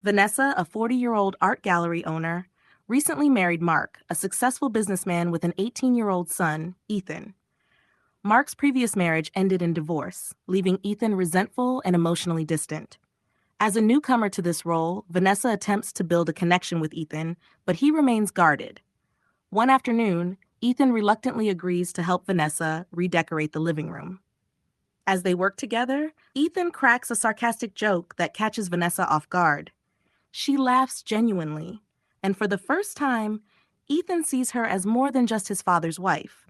Vanessa, a 40-year-old art gallery owner, recently married Mark, a successful businessman with an 18-year-old son, Ethan. Mark's previous marriage ended in divorce, leaving Ethan resentful and emotionally distant. As a newcomer to this role, Vanessa attempts to build a connection with Ethan, but he remains guarded. One afternoon, Ethan reluctantly agrees to help Vanessa redecorate the living room. As they work together, Ethan cracks a sarcastic joke that catches Vanessa off guard. She laughs genuinely, and for the first time, Ethan sees her as more than just his father's wife.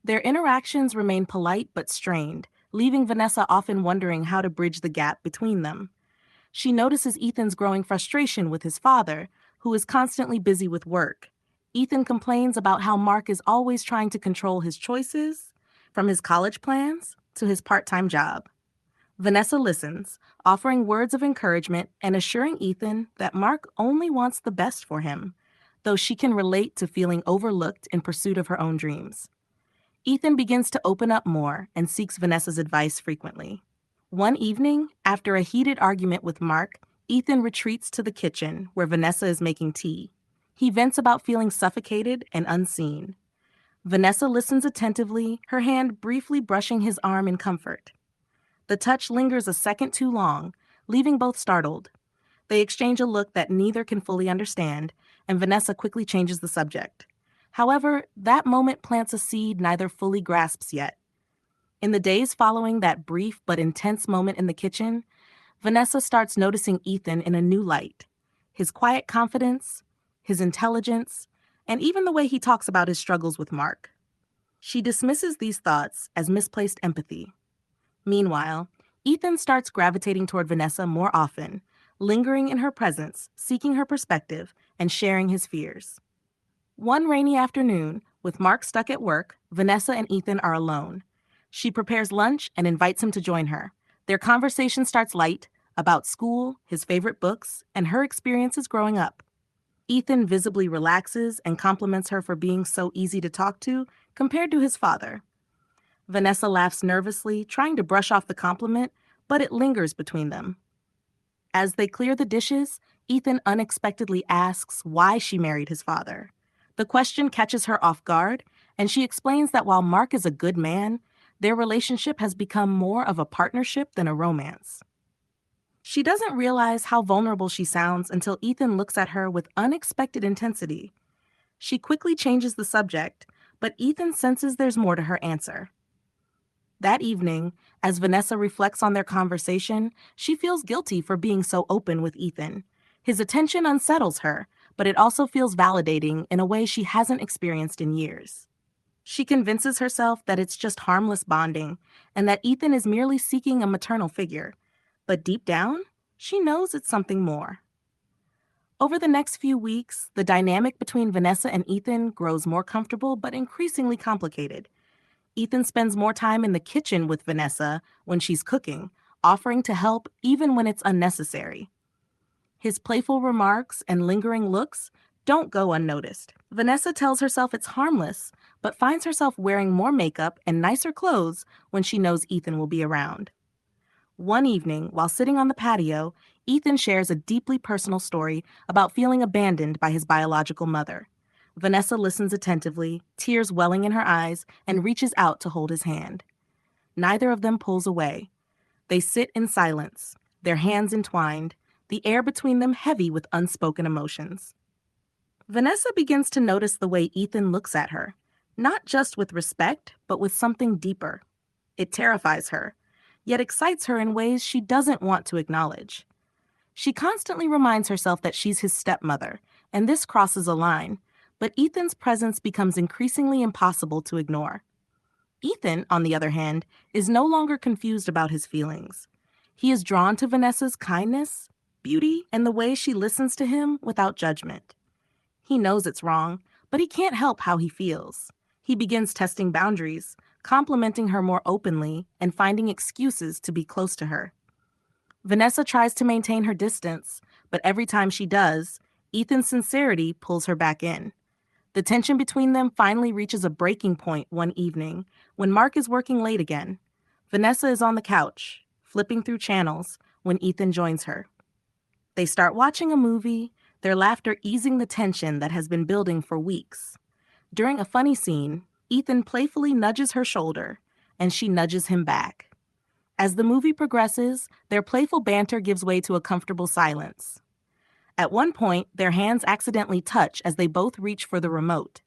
Their interactions remain polite but strained, leaving Vanessa often wondering how to bridge the gap between them. She notices Ethan's growing frustration with his father, who is constantly busy with work. Ethan complains about how Mark is always trying to control his choices, from his college plans to his part-time job. Vanessa listens, offering words of encouragement and assuring Ethan that Mark only wants the best for him, though she can relate to feeling overlooked in pursuit of her own dreams. Ethan begins to open up more and seeks Vanessa's advice frequently. One evening, after a heated argument with Mark, Ethan retreats to the kitchen where Vanessa is making tea. He vents about feeling suffocated and unseen. Vanessa listens attentively, her hand briefly brushing his arm in comfort. The touch lingers a second too long, leaving both startled. They exchange a look that neither can fully understand, and Vanessa quickly changes the subject. However, that moment plants a seed neither fully grasps yet. In the days following that brief but intense moment in the kitchen, Vanessa starts noticing Ethan in a new light. His quiet confidence, his intelligence, and even the way he talks about his struggles with Mark. She dismisses these thoughts as misplaced empathy. Meanwhile, Ethan starts gravitating toward Vanessa more often, lingering in her presence, seeking her perspective, and sharing his fears. One rainy afternoon, with Mark stuck at work, Vanessa and Ethan are alone. She prepares lunch and invites him to join her. Their conversation starts light, about school, his favorite books, and her experiences growing up. Ethan visibly relaxes and compliments her for being so easy to talk to compared to his father. Vanessa laughs nervously, trying to brush off the compliment, but it lingers between them. As they clear the dishes, Ethan unexpectedly asks why she married his father. The question catches her off guard, and she explains that while Mark is a good man, their relationship has become more of a partnership than a romance. She doesn't realize how vulnerable she sounds until Ethan looks at her with unexpected intensity. She quickly changes the subject, but Ethan senses there's more to her answer. That evening, as Vanessa reflects on their conversation, she feels guilty for being so open with Ethan. His attention unsettles her, but it also feels validating in a way she hasn't experienced in years. She convinces herself that it's just harmless bonding and that Ethan is merely seeking a maternal figure. But deep down, she knows it's something more. Over the next few weeks, the dynamic between Vanessa and Ethan grows more comfortable but increasingly complicated. Ethan spends more time in the kitchen with Vanessa when she's cooking, offering to help even when it's unnecessary. His playful remarks and lingering looks don't go unnoticed. Vanessa tells herself it's harmless, but finds herself wearing more makeup and nicer clothes when she knows Ethan will be around. One evening, while sitting on the patio, Ethan shares a deeply personal story about feeling abandoned by his biological mother. Vanessa listens attentively, tears welling in her eyes, and reaches out to hold his hand. Neither of them pulls away. They sit in silence, their hands entwined, the air between them heavy with unspoken emotions. Vanessa begins to notice the way Ethan looks at her, not just with respect, but with something deeper. It terrifies her, yet excites her in ways she doesn't want to acknowledge. She constantly reminds herself that she's his stepmother, and this crosses a line, but Ethan's presence becomes increasingly impossible to ignore. Ethan, on the other hand, is no longer confused about his feelings. He is drawn to Vanessa's kindness, beauty, and the way she listens to him without judgment. He knows it's wrong, but he can't help how he feels. He begins testing boundaries, complimenting her more openly, and finding excuses to be close to her. Vanessa tries to maintain her distance, but every time she does, Ethan's sincerity pulls her back in. The tension between them finally reaches a breaking point one evening when Mark is working late again. Vanessa is on the couch, flipping through channels, when Ethan joins her. They start watching a movie, their laughter easing the tension that has been building for weeks. During a funny scene, Ethan playfully nudges her shoulder, and she nudges him back. As the movie progresses, their playful banter gives way to a comfortable silence. At one point, their hands accidentally touch as they both reach for the remote.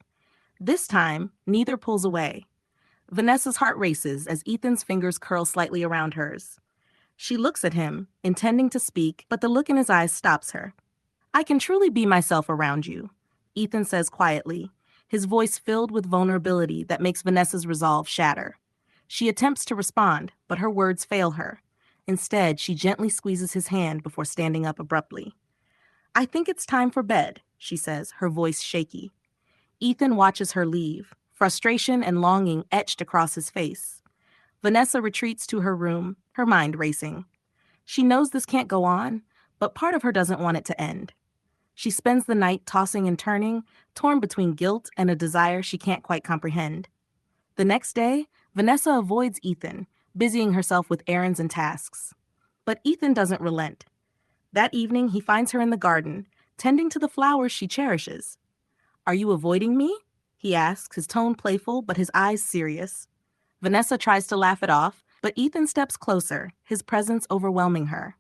This time, neither pulls away. Vanessa's heart races as Ethan's fingers curl slightly around hers. She looks at him, intending to speak, but the look in his eyes stops her. "I can truly be myself around you," Ethan says quietly, his voice filled with vulnerability that makes Vanessa's resolve shatter. She attempts to respond, but her words fail her. Instead, she gently squeezes his hand before standing up abruptly. "I think it's time for bed," she says, her voice shaky. Ethan watches her leave, frustration and longing etched across his face. Vanessa retreats to her room, her mind racing. She knows this can't go on, but part of her doesn't want it to end. She spends the night tossing and turning, torn between guilt and a desire she can't quite comprehend. The next day, Vanessa avoids Ethan, busying herself with errands and tasks. But Ethan doesn't relent. That evening, he finds her in the garden, tending to the flowers she cherishes. "Are you avoiding me?" he asks, his tone playful but his eyes serious. Vanessa tries to laugh it off, but Ethan steps closer, his presence overwhelming her.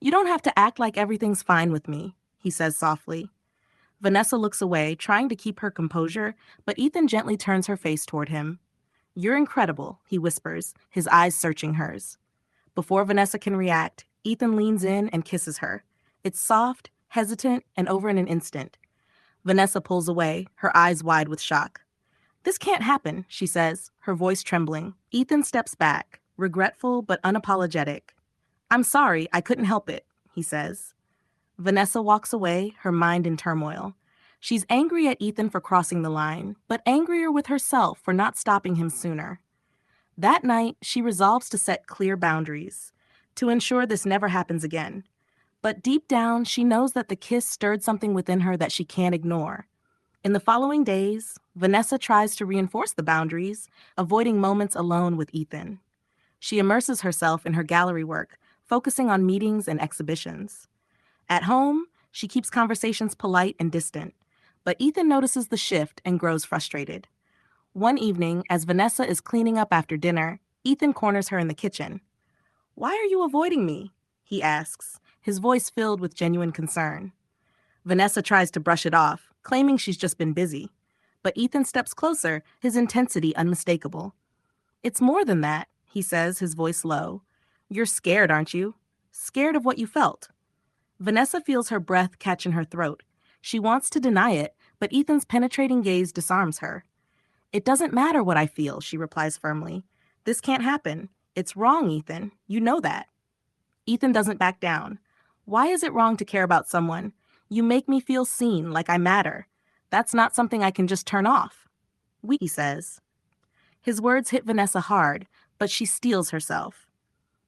"You don't have to act like everything's fine with me," he says softly. Vanessa looks away, trying to keep her composure, but Ethan gently turns her face toward him. "You're incredible," he whispers, his eyes searching hers. Before Vanessa can react, Ethan leans in and kisses her. It's soft, hesitant, and over in an instant. Vanessa pulls away, her eyes wide with shock. "This can't happen," she says, her voice trembling. Ethan steps back, regretful but unapologetic. "I'm sorry, I couldn't help it," he says. Vanessa walks away, her mind in turmoil. She's angry at Ethan for crossing the line, but angrier with herself for not stopping him sooner. That night, she resolves to set clear boundaries, to ensure this never happens again. But deep down, she knows that the kiss stirred something within her that she can't ignore. In the following days, Vanessa tries to reinforce the boundaries, avoiding moments alone with Ethan. She immerses herself in her gallery work, focusing on meetings and exhibitions. At home, she keeps conversations polite and distant, but Ethan notices the shift and grows frustrated. One evening, as Vanessa is cleaning up after dinner, Ethan corners her in the kitchen. "Why are you avoiding me?" he asks, his voice filled with genuine concern. Vanessa tries to brush it off, claiming she's just been busy. But Ethan steps closer, his intensity unmistakable. "It's more than that," he says, his voice low. "You're scared, aren't you? Scared of what you felt." Vanessa feels her breath catch in her throat. She wants to deny it, but Ethan's penetrating gaze disarms her. "It doesn't matter what I feel," she replies firmly. "This can't happen. It's wrong, Ethan. You know that." Ethan doesn't back down. "Why is it wrong to care about someone? You make me feel seen, like I matter. That's not something I can just turn off." He says. His words hit Vanessa hard, but she steels herself.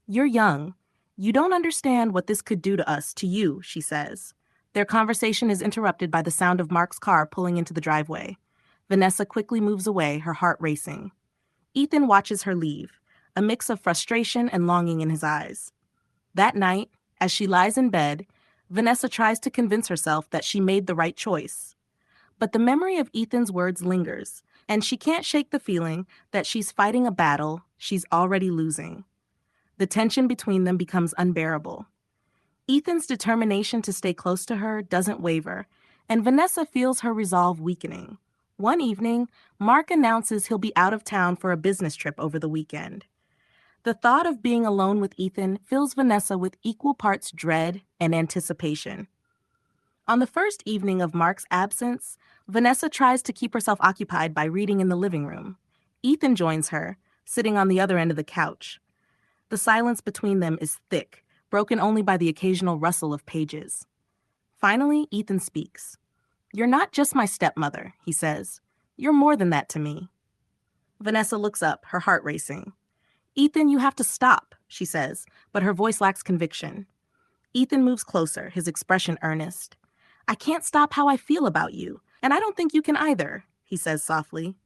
"You're young. You don't understand what this could do to us, to you," she says. Their conversation is interrupted by the sound of Mark's car pulling into the driveway. Vanessa quickly moves away, her heart racing. Ethan watches her leave, a mix of frustration and longing in his eyes. That night, as she lies in bed, Vanessa tries to convince herself that she made the right choice. But the memory of Ethan's words lingers, and she can't shake the feeling that she's fighting a battle she's already losing. The tension between them becomes unbearable. Ethan's determination to stay close to her doesn't waver, and Vanessa feels her resolve weakening. One evening, Mark announces he'll be out of town for a business trip over the weekend. The thought of being alone with Ethan fills Vanessa with equal parts dread and anticipation. On the first evening of Mark's absence, Vanessa tries to keep herself occupied by reading in the living room. Ethan joins her, sitting on the other end of the couch. The silence between them is thick, broken only by the occasional rustle of pages. Finally, Ethan speaks. "You're not just my stepmother," he says. "You're more than that to me." Vanessa looks up, her heart racing. "Ethan, you have to stop," she says, but her voice lacks conviction. Ethan moves closer, his expression earnest. "I can't stop how I feel about you, and I don't think you can either," he says softly.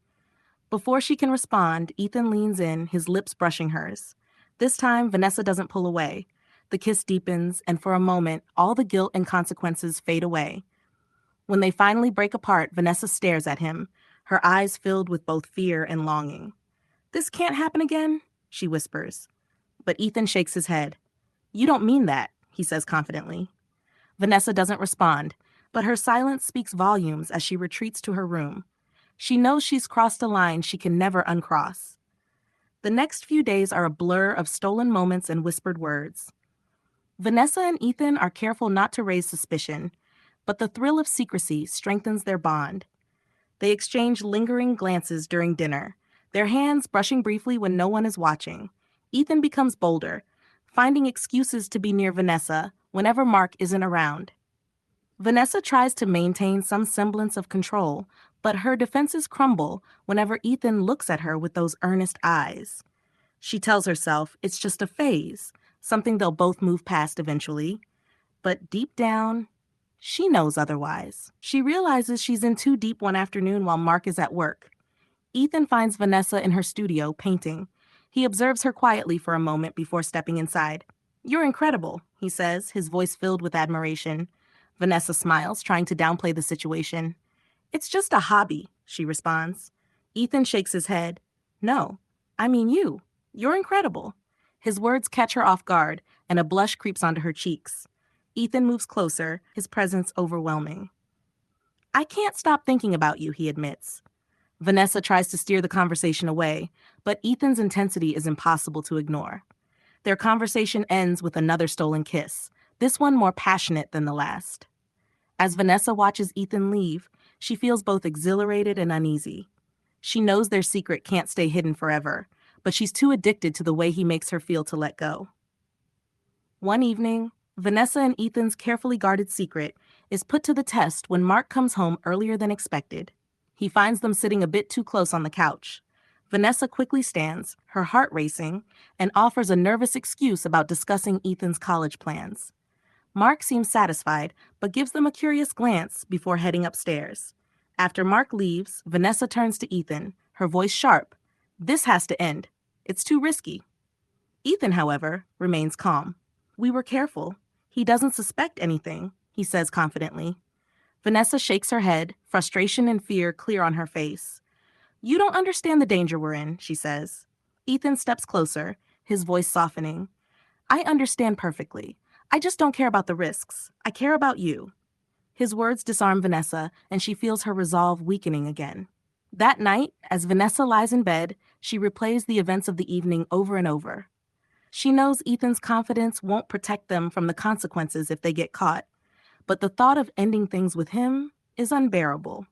Before she can respond, Ethan leans in, his lips brushing hers. This time, Vanessa doesn't pull away. The kiss deepens, and for a moment, all the guilt and consequences fade away. When they finally break apart, Vanessa stares at him, her eyes filled with both fear and longing. "This can't happen again," she whispers. But Ethan shakes his head. "You don't mean that," he says confidently. Vanessa doesn't respond, but her silence speaks volumes as she retreats to her room. She knows she's crossed a line she can never uncross. The next few days are a blur of stolen moments and whispered words. Vanessa and Ethan are careful not to raise suspicion, but the thrill of secrecy strengthens their bond. They exchange lingering glances during dinner, their hands brushing briefly when no one is watching. Ethan becomes bolder, finding excuses to be near Vanessa whenever Mark isn't around. Vanessa tries to maintain some semblance of control, but her defenses crumble whenever Ethan looks at her with those earnest eyes. She tells herself it's just a phase, something they'll both move past eventually. But deep down, she knows otherwise. She realizes she's in too deep one afternoon while Mark is at work. Ethan finds Vanessa in her studio painting. He observes her quietly for a moment before stepping inside. "You're incredible," he says, his voice filled with admiration. Vanessa smiles, trying to downplay the situation. "It's just a hobby," she responds. Ethan shakes his head. "No, I mean you. You're incredible." His words catch her off guard, and a blush creeps onto her cheeks. Ethan moves closer, his presence overwhelming. "I can't stop thinking about you," he admits. Vanessa tries to steer the conversation away, but Ethan's intensity is impossible to ignore. Their conversation ends with another stolen kiss, this one more passionate than the last. As Vanessa watches Ethan leave, she feels both exhilarated and uneasy. She knows their secret can't stay hidden forever, but she's too addicted to the way he makes her feel to let go. One evening, Vanessa and Ethan's carefully guarded secret is put to the test when Mark comes home earlier than expected. He finds them sitting a bit too close on the couch. Vanessa quickly stands, her heart racing, and offers a nervous excuse about discussing Ethan's college plans. Mark seems satisfied, but gives them a curious glance before heading upstairs. After Mark leaves, Vanessa turns to Ethan, her voice sharp. "This has to end. It's too risky." Ethan, however, remains calm. "We were careful. He doesn't suspect anything," he says confidently. Vanessa shakes her head, frustration and fear clear on her face. "You don't understand the danger we're in," she says. Ethan steps closer, his voice softening. "I understand perfectly. I just don't care about the risks. I care about you." His words disarm Vanessa, and she feels her resolve weakening again. That night, as Vanessa lies in bed, she replays the events of the evening over and over. She knows Ethan's confidence won't protect them from the consequences if they get caught, but the thought of ending things with him is unbearable.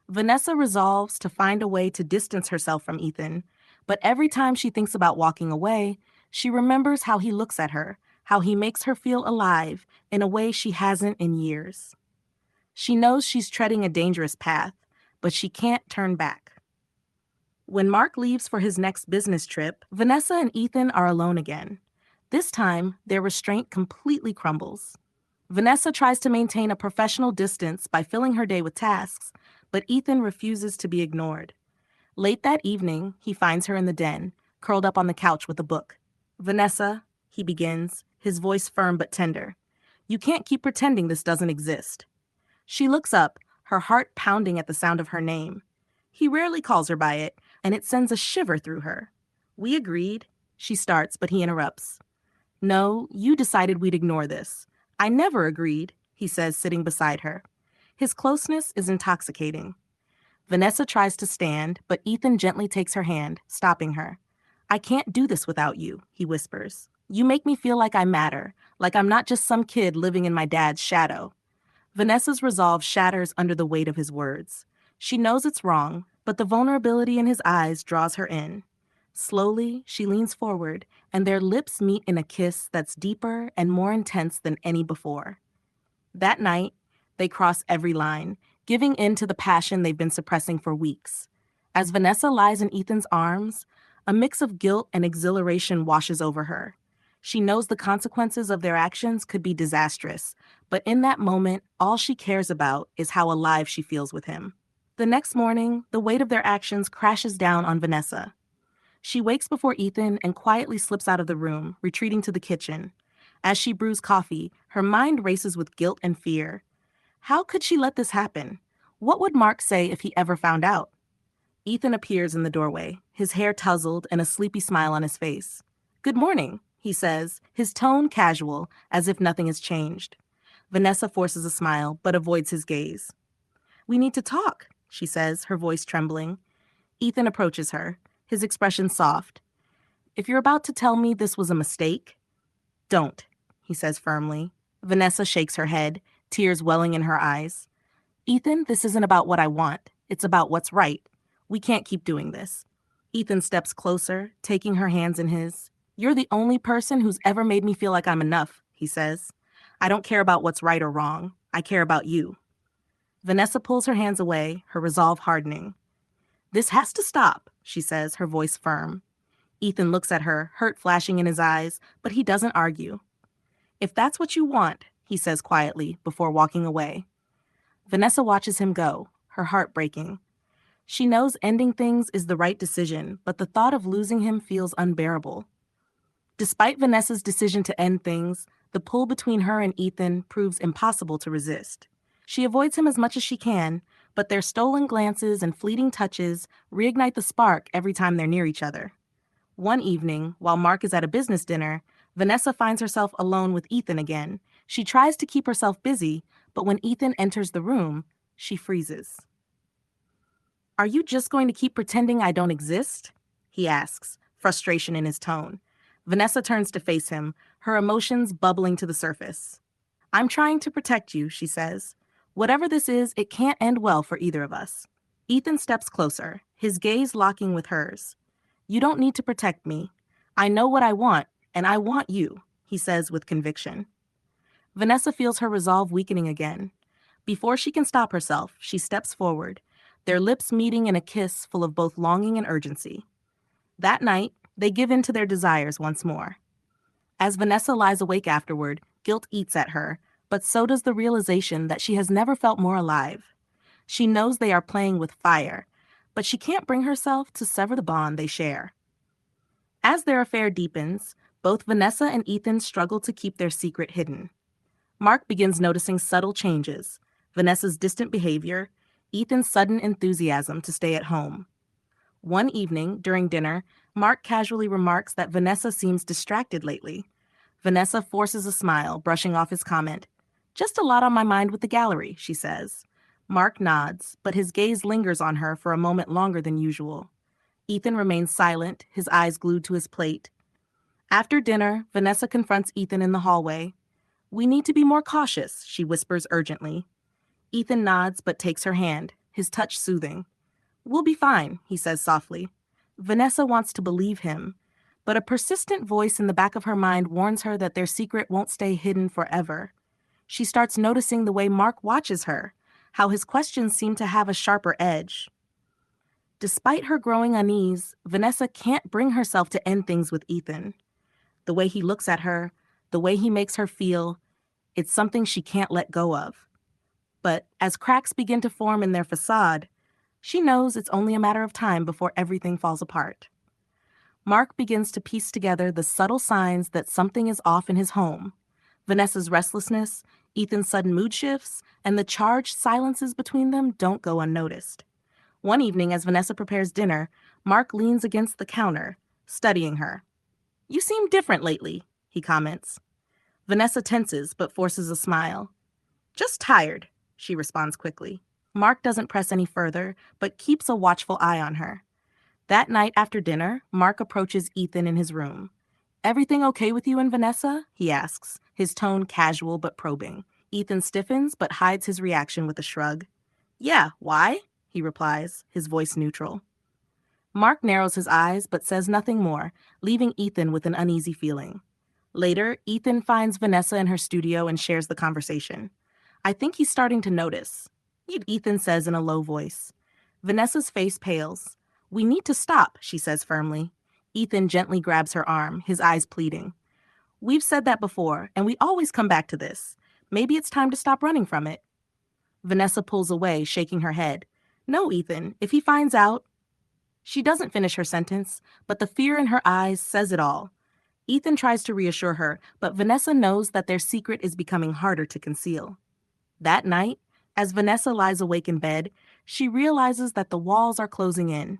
Vanessa resolves to find a way to distance herself from Ethan, but every time she thinks about walking away, she remembers how he looks at her, how he makes her feel alive in a way she hasn't in years. She knows she's treading a dangerous path, but she can't turn back. When Mark leaves for his next business trip, Vanessa and Ethan are alone again. This time, their restraint completely crumbles. Vanessa tries to maintain a professional distance by filling her day with tasks, but Ethan refuses to be ignored. Late that evening, he finds her in the den, curled up on the couch with a book. "Vanessa," he begins, his voice firm but tender. "You can't keep pretending this doesn't exist." She looks up, her heart pounding at the sound of her name. He rarely calls her by it, and it sends a shiver through her. "We agreed," she starts, but he interrupts. "No, you decided we'd ignore this." "I never agreed," he says, sitting beside her. His closeness is intoxicating. Vanessa tries to stand, but Ethan gently takes her hand, stopping her. "I can't do this without you," he whispers. "You make me feel like I matter, like I'm not just some kid living in my dad's shadow." Vanessa's resolve shatters under the weight of his words. She knows it's wrong, but the vulnerability in his eyes draws her in. Slowly, she leans forward, and their lips meet in a kiss that's deeper and more intense than any before. That night, they cross every line, giving in to the passion they've been suppressing for weeks. As Vanessa lies in Ethan's arms, a mix of guilt and exhilaration washes over her. She knows the consequences of their actions could be disastrous, but in that moment, all she cares about is how alive she feels with him. The next morning, the weight of their actions crashes down on Vanessa. She wakes before Ethan and quietly slips out of the room, retreating to the kitchen. As she brews coffee, her mind races with guilt and fear. How could she let this happen? What would Mark say if he ever found out? Ethan appears in the doorway, his hair tousled and a sleepy smile on his face. "Good morning," he says, his tone casual, as if nothing has changed. Vanessa forces a smile, but avoids his gaze. "We need to talk," she says, her voice trembling. Ethan approaches her, his expression soft. "If you're about to tell me this was a mistake, don't," he says firmly. Vanessa shakes her head, tears welling in her eyes. "Ethan, this isn't about what I want. It's about what's right. We can't keep doing this." Ethan steps closer, taking her hands in his. "You're the only person who's ever made me feel like I'm enough," he says. "I don't care about what's right or wrong. I care about you." Vanessa pulls her hands away, her resolve hardening. "This has to stop," she says, her voice firm. Ethan looks at her, hurt flashing in his eyes, but he doesn't argue. "If that's what you want," he says quietly, before walking away. Vanessa watches him go, her heart breaking. She knows ending things is the right decision, but the thought of losing him feels unbearable. Despite Vanessa's decision to end things, the pull between her and Ethan proves impossible to resist. She avoids him as much as she can, but their stolen glances and fleeting touches reignite the spark every time they're near each other. One evening, while Mark is at a business dinner, Vanessa finds herself alone with Ethan again. She tries to keep herself busy, but when Ethan enters the room, she freezes. "Are you just going to keep pretending I don't exist?" he asks, frustration in his tone. Vanessa turns to face him, her emotions bubbling to the surface. "I'm trying to protect you," she says. "Whatever this is, it can't end well for either of us." Ethan steps closer, his gaze locking with hers. "You don't need to protect me. I know what I want, and I want you," he says with conviction. Vanessa feels her resolve weakening again. Before she can stop herself, she steps forward, their lips meeting in a kiss full of both longing and urgency. That night, they give in to their desires once more. As Vanessa lies awake afterward, guilt eats at her, but so does the realization that she has never felt more alive. She knows they are playing with fire, but she can't bring herself to sever the bond they share. As their affair deepens, both Vanessa and Ethan struggle to keep their secret hidden. Mark begins noticing subtle changes: Vanessa's distant behavior, Ethan's sudden enthusiasm to stay at home. One evening, during dinner, Mark casually remarks that Vanessa seems distracted lately. Vanessa forces a smile, brushing off his comment. "Just a lot on my mind with the gallery," she says. Mark nods, but his gaze lingers on her for a moment longer than usual. Ethan remains silent, his eyes glued to his plate. After dinner, Vanessa confronts Ethan in the hallway. "We need to be more cautious," she whispers urgently. Ethan nods but takes her hand, his touch soothing. "We'll be fine," he says softly. Vanessa wants to believe him, but a persistent voice in the back of her mind warns her that their secret won't stay hidden forever. She starts noticing the way Mark watches her, how his questions seem to have a sharper edge. Despite her growing unease, Vanessa can't bring herself to end things with Ethan. The way he looks at her, the way he makes her feel, it's something she can't let go of. But as cracks begin to form in their facade, she knows it's only a matter of time before everything falls apart. Mark begins to piece together the subtle signs that something is off in his home. Vanessa's restlessness, Ethan's sudden mood shifts, and the charged silences between them don't go unnoticed. One evening, as Vanessa prepares dinner, Mark leans against the counter, studying her. "You seem different lately," he comments. Vanessa tenses but forces a smile. "Just tired," she responds quickly. Mark doesn't press any further, but keeps a watchful eye on her. That night after dinner, Mark approaches Ethan in his room. "Everything okay with you and Vanessa?" he asks, his tone casual but probing. Ethan stiffens but hides his reaction with a shrug. "Yeah, why?" he replies, his voice neutral. Mark narrows his eyes but says nothing more, leaving Ethan with an uneasy feeling. Later, Ethan finds Vanessa in her studio and shares the conversation. "I think he's starting to notice," Ethan says in a low voice. Vanessa's face pales. "We need to stop," she says firmly. Ethan gently grabs her arm, his eyes pleading. "We've said that before, and we always come back to this. Maybe it's time to stop running from it." Vanessa pulls away, shaking her head. "No, Ethan, if he finds out..." She doesn't finish her sentence, but the fear in her eyes says it all. Ethan tries to reassure her, but Vanessa knows that their secret is becoming harder to conceal. That night, as Vanessa lies awake in bed, she realizes that the walls are closing in.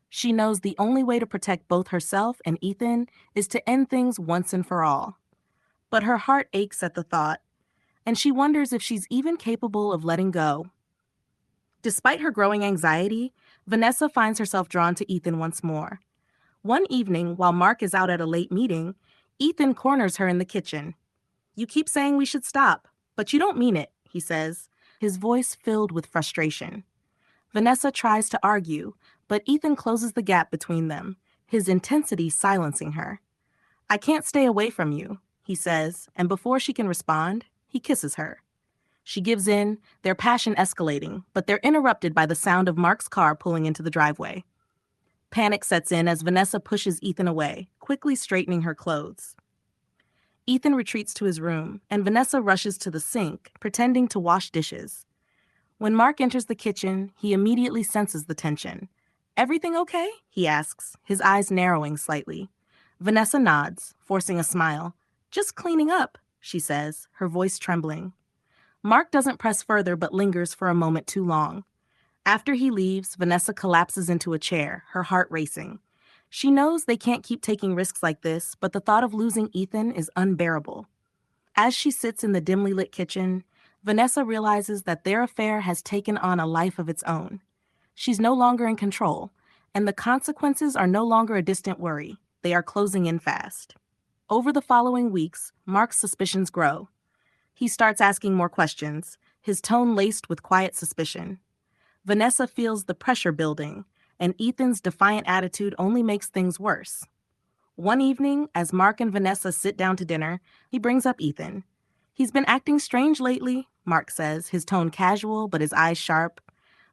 She knows the only way to protect both herself and Ethan is to end things once and for all. But her heart aches at the thought, and she wonders if she's even capable of letting go. Despite her growing anxiety, Vanessa finds herself drawn to Ethan once more. One evening, while Mark is out at a late meeting, Ethan corners her in the kitchen. "You keep saying we should stop, but you don't mean it," he says, his voice filled with frustration. Vanessa tries to argue, but Ethan closes the gap between them, his intensity silencing her. "I can't stay away from you," he says, and before she can respond, he kisses her. She gives in, their passion escalating, but they're interrupted by the sound of Mark's car pulling into the driveway. Panic sets in as Vanessa pushes Ethan away, quickly straightening her clothes. Ethan retreats to his room, and Vanessa rushes to the sink, pretending to wash dishes. When Mark enters the kitchen, he immediately senses the tension. "Everything okay?" he asks, his eyes narrowing slightly. Vanessa nods, forcing a smile. "Just cleaning up," she says, her voice trembling. Mark doesn't press further but lingers for a moment too long. After he leaves, Vanessa collapses into a chair, her heart racing. She knows they can't keep taking risks like this, but the thought of losing Ethan is unbearable. As she sits in the dimly lit kitchen, Vanessa realizes that their affair has taken on a life of its own. She's no longer in control, and the consequences are no longer a distant worry. They are closing in fast. Over the following weeks, Mark's suspicions grow. He starts asking more questions, his tone laced with quiet suspicion. Vanessa feels the pressure building, and Ethan's defiant attitude only makes things worse. One evening, as Mark and Vanessa sit down to dinner, he brings up Ethan. "He's been acting strange lately," Mark says, his tone casual but his eyes sharp.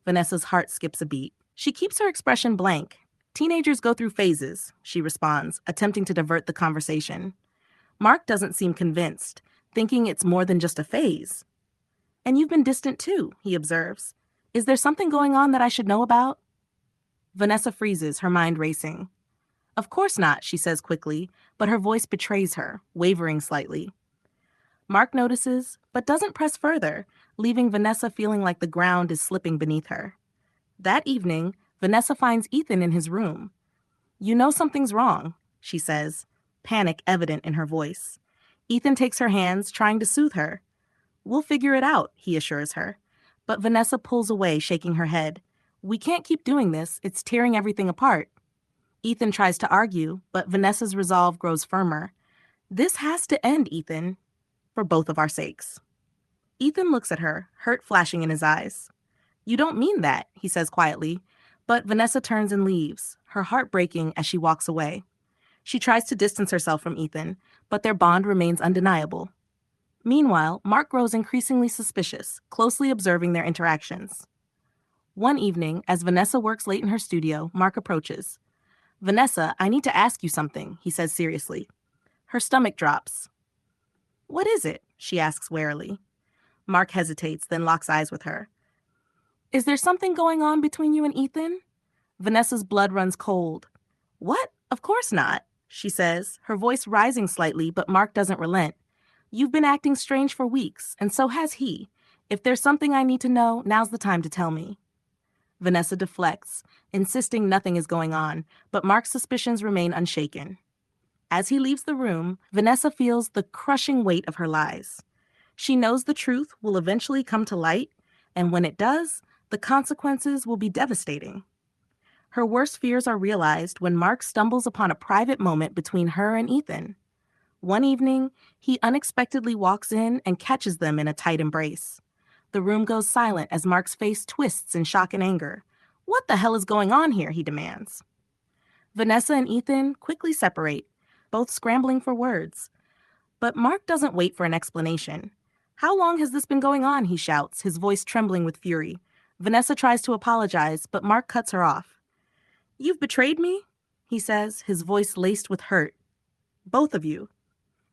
Vanessa's heart skips a beat. She keeps her expression blank. "Teenagers go through phases," she responds, attempting to divert the conversation. Mark doesn't seem convinced, thinking it's more than just a phase. "And you've been distant too," he observes. "Is there something going on that I should know about?" Vanessa freezes, her mind racing. "Of course not," she says quickly, but her voice betrays her, wavering slightly. Mark notices, but doesn't press further, leaving Vanessa feeling like the ground is slipping beneath her. That evening, Vanessa finds Ethan in his room. "You know something's wrong," she says, panic evident in her voice. Ethan takes her hands, trying to soothe her. "We'll figure it out," he assures her. But Vanessa pulls away, shaking her head. "We can't keep doing this. It's tearing everything apart." Ethan tries to argue, but Vanessa's resolve grows firmer. "This has to end, Ethan, for both of our sakes." Ethan looks at her, hurt flashing in his eyes. "You don't mean that," he says quietly, but Vanessa turns and leaves, her heart breaking as she walks away. She tries to distance herself from Ethan, but their bond remains undeniable. Meanwhile, Mark grows increasingly suspicious, closely observing their interactions. One evening, as Vanessa works late in her studio, Mark approaches. "Vanessa, I need to ask you something," he says seriously. Her stomach drops. "What is it?" she asks warily. Mark hesitates, then locks eyes with her. "Is there something going on between you and Ethan?" Vanessa's blood runs cold. "What? Of course not," she says, her voice rising slightly, but Mark doesn't relent. "You've been acting strange for weeks, and so has he. If there's something I need to know, now's the time to tell me." Vanessa deflects, insisting nothing is going on, but Mark's suspicions remain unshaken. As he leaves the room, Vanessa feels the crushing weight of her lies. She knows the truth will eventually come to light, and when it does, the consequences will be devastating. Her worst fears are realized when Mark stumbles upon a private moment between her and Ethan. One evening, he unexpectedly walks in and catches them in a tight embrace. The room goes silent as Mark's face twists in shock and anger. "What the hell is going on here?" he demands. Vanessa and Ethan quickly separate, both scrambling for words. But Mark doesn't wait for an explanation. "How long has this been going on?" he shouts, his voice trembling with fury. Vanessa tries to apologize, but Mark cuts her off. "You've betrayed me?" he says, his voice laced with hurt. "Both of you."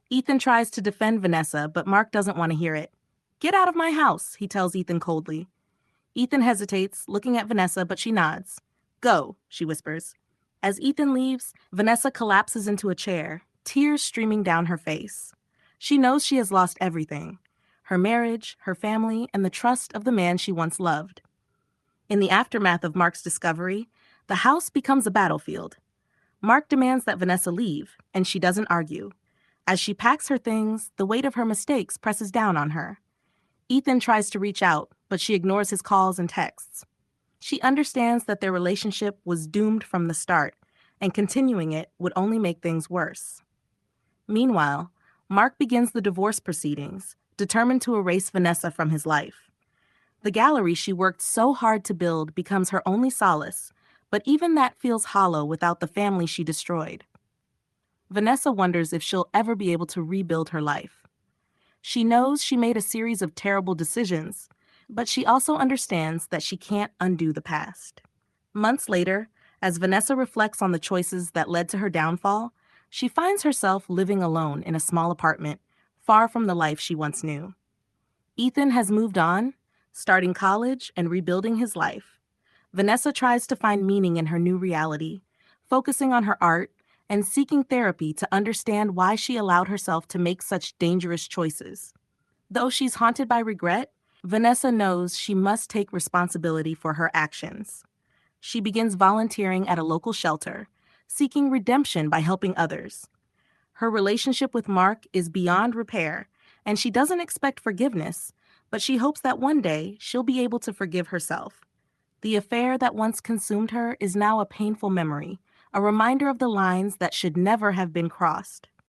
Ethan tries to defend Vanessa, but Mark doesn't want to hear it. "Get out of my house," he tells Ethan coldly. Ethan hesitates, looking at Vanessa, but she nods. "Go," she whispers. As Ethan leaves, Vanessa collapses into a chair, tears streaming down her face. She knows she has lost everything: her marriage, her family, and the trust of the man she once loved. In the aftermath of Mark's discovery, the house becomes a battlefield. Mark demands that Vanessa leave, and she doesn't argue. As she packs her things, the weight of her mistakes presses down on her. Ethan tries to reach out, but she ignores his calls and texts. She understands that their relationship was doomed from the start, and continuing it would only make things worse. Meanwhile, Mark begins the divorce proceedings, determined to erase Vanessa from his life. The gallery she worked so hard to build becomes her only solace, but even that feels hollow without the family she destroyed. Vanessa wonders if she'll ever be able to rebuild her life. She knows she made a series of terrible decisions, but she also understands that she can't undo the past. Months later, as Vanessa reflects on the choices that led to her downfall, she finds herself living alone in a small apartment, far from the life she once knew. Ethan has moved on, starting college and rebuilding his life. Vanessa tries to find meaning in her new reality, focusing on her art and seeking therapy to understand why she allowed herself to make such dangerous choices. Though she's haunted by regret, Vanessa knows she must take responsibility for her actions. She begins volunteering at a local shelter, seeking redemption by helping others. Her relationship with Mark is beyond repair, and she doesn't expect forgiveness, but she hopes that one day she'll be able to forgive herself. The affair that once consumed her is now a painful memory, a reminder of the lines that should never have been crossed.